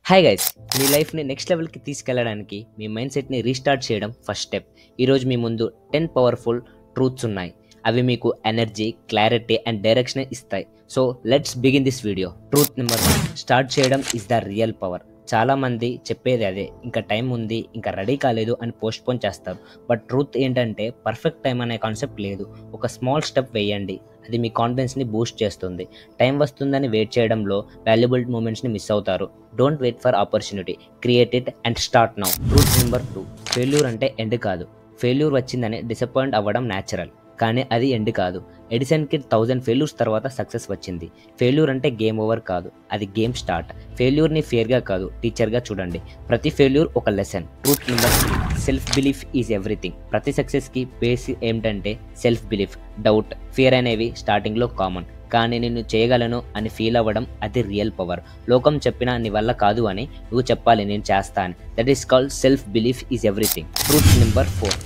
Hi guys, మీ లైఫ్ని next లెవెల్కి తీసుకెళ్లడానికి మీ మైండ్ సెట్ని రీస్టార్ట్ చేయడం ఫస్ట్ స్టెప్. ఈరోజు మీ ముందు 10 పవర్ఫుల్ ట్రూత్స్ ఉన్నాయి. అవి మీకు ఎనర్జీ, క్లారిటీ అండ్ డైరెక్షన్ ఇస్తాయి. So let's begin this video. Truth number 1, start చేయడం ఇస్ ద రియల్ పవర్. చాలామంది చెప్పేది అదే, ఇంకా టైం ఉంది, ఇంకా రెడీ కాలేదు అని పోస్ట్పోన్ చేస్తారు. బట్ ట్రూత్ ఏంటంటే పర్ఫెక్ట్ టైం అనే కాన్సెప్ట్ లేదు. ఒక స్మాల్ స్టెప్ వేయండి, అది మీ కాన్ఫిడెన్స్ని బూస్ట్ చేస్తుంది. టైం వస్తుందని వెయిట్ చేయడంలో వాల్యుబుల్ మూమెంట్స్ని మిస్ అవుతారు. Don't wait for opportunity, create it and start now. Truth number 2, failure అంటే ఎండ్ కాదు. ఫెయిల్యూర్ వచ్చిందని డిసప్పాయింట్ అవ్వడం న్యాచురల్, కానీ అది ఎండ్ కాదు. ఎడిసన్కి 1000 ఫెయిల్యూర్స్ తర్వాత సక్సెస్ వచ్చింది. ఫెయిల్యూర్ అంటే గేమ్ ఓవర్ కాదు, అది గేమ్ స్టార్ట్. ఫెయిల్యూర్ని ఫేర్గా కాదు, టీచర్గా చూడండి. ప్రతి ఫెయిల్యూర్ ఒక lesson. Truth number 3, self belief is everything. ప్రతి సక్సెస్కి బేస్ ఏమిటంటే సెల్ఫ్ బిలీఫ్. డౌట్, ఫియర్ అనేవి స్టార్టింగ్లో కామన్, కానీ నేను చేయగలను అని ఫీల్ అవ్వడం అది రియల్ పవర్. లోకం చెప్పినా నీ వల్ల కాదు అని నువ్వు చెప్పాలి, నేను చేస్తా అని. That is called self belief is everything. Truth number 4,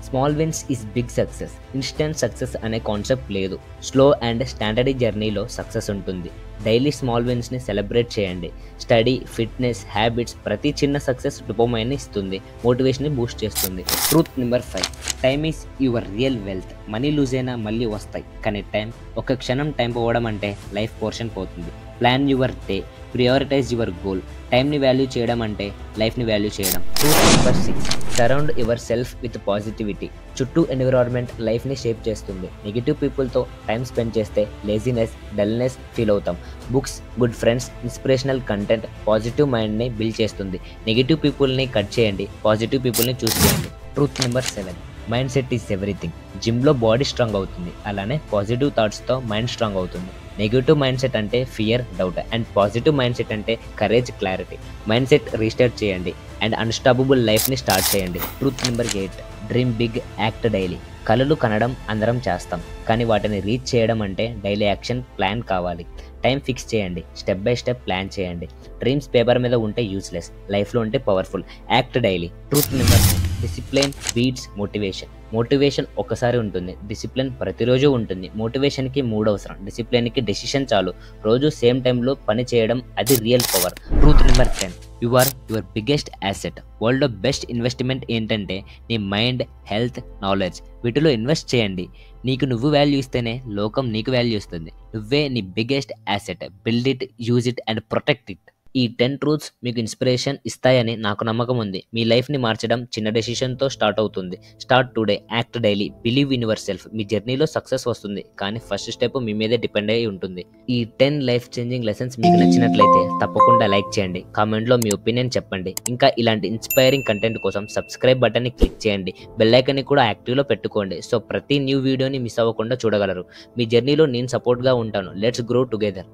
small wins is big success. Instant success అనే కాన్సెప్ట్ లేదు. స్లో అండ్ స్టాండర్డ్ జర్నీలో సక్సెస్ ఉంటుంది. డైలీ స్మాల్ విన్స్ని సెలబ్రేట్ చేయండి. స్టడీ, ఫిట్నెస్, హ్యాబిట్స్, ప్రతి చిన్న సక్సెస్ డోపమైన్ ఇస్తుంది, మోటివేషన్ని బూస్ట్ చేస్తుంది. Truth number 5, time is your real wealth. Money lose అయినా మళ్ళీ వస్తాయి, కానీ టైం, ఒక క్షణం టైం పోవడం అంటే లైఫ్ పోర్షన్ పోతుంది. Plan your day, prioritise your goal. టైంని వాల్యూ చేయడం అంటే లైఫ్ని వాల్యూ చేయడం. Truth number 6, surround your self with positivity. చుట్టూ ఎన్విరాన్మెంట్ లైఫ్ని షేప్ చేస్తుంది. నెగిటివ్ పీపుల్తో టైం స్పెండ్ చేస్తే లేజినెస్, డల్నెస్ ఫీల్ అవుతాం. Books, good friends, inspirational content positive మైండ్ని బిల్డ్ చేస్తుంది. నెగిటివ్ పీపుల్ని కట్ చేయండి, పాజిటివ్ పీపుల్ని చూస్ చేయండి. Truth number 7, mind set is everything. జిమ్లో బాడీ స్ట్రాంగ్ అవుతుంది, అలానే పాజిటివ్ థాట్స్తో మైండ్ స్ట్రాంగ్ అవుతుంది. నెగిటివ్ మైండ్ సెట్ అంటే fear, doubt, and positive mind set అంటే courage, clarity. Mind set restart చేయండి అండ్ అన్స్టాపబుల్ లైఫ్ని స్టార్ట్ చేయండి. Truth number 8, dream big, act daily. కలలు కనడం అందరం చేస్తాం, కానీ వాటిని రీచ్ చేయడం అంటే డైలీ యాక్షన్ ప్లాన్ కావాలి. టైం ఫిక్స్ చేయండి, స్టెప్ బై స్టెప్ ప్లాన్ చేయండి. డ్రీమ్స్ పేపర్ మీద ఉంటే యూస్లెస్, లైఫ్లో ఉంటే powerful. Act daily. Truth number 9, discipline beats motivation. Motivation ఒకసారి ఉంటుంది, డిసిప్లిన్ ప్రతిరోజు ఉంటుంది. మోటివేషన్కి మూడ్ అవసరం, డిసిప్లిన్కి డెసిషన్ చాలు. రోజు సేమ్ టైంలో పని చేయడం అది real power. Truth number 10, you are your biggest asset. వరల్డ్లో బెస్ట్ ఇన్వెస్ట్మెంట్ ఏంటంటే నీ మైండ్, హెల్త్, నాలెడ్జ్. వీటిలో ఇన్వెస్ట్ చేయండి. నీకు నువ్వు వాల్యూ ఇస్తేనే లోకం నీకు వాల్యూ ఇస్తుంది. నువ్వే నీ biggest asset. Build it, use it and protect it. ఈ 10 ట్రూత్స్ మీకు ఇన్స్పిరేషన్ ఇస్తాయని నాకు నమ్మకం ఉంది. మీ లైఫ్ని మార్చడం చిన్న డెసిషన్తో స్టార్ట్ అవుతుంది. Start today, act daily, believe in your self. మీ జర్నీలో సక్సెస్ వస్తుంది, కానీ ఫస్ట్ స్టెప్ మీ మీదే డిపెండ్ అయి ఉంటుంది. ఈ 10 లైఫ్ చేంజింగ్ లెసన్స్ మీకు నచ్చినట్లయితే తప్పకుండా లైక్ చేయండి, కామెంట్లో మీ ఒపీనియన్ చెప్పండి. ఇంకా ఇలాంటి ఇన్స్పైరింగ్ కంటెంట్ కోసం సబ్స్క్రైబ్ బటన్ని క్లిక్ చేయండి, బెల్ ఐకాన్ని కూడా యాక్టివ్లో పెట్టుకోండి. సో ప్రతి న్యూ వీడియోని మిస్ అవ్వకుండా చూడగలరు. మీ జర్నీలో నేను సపోర్ట్గా ఉంటాను. Let's grow together.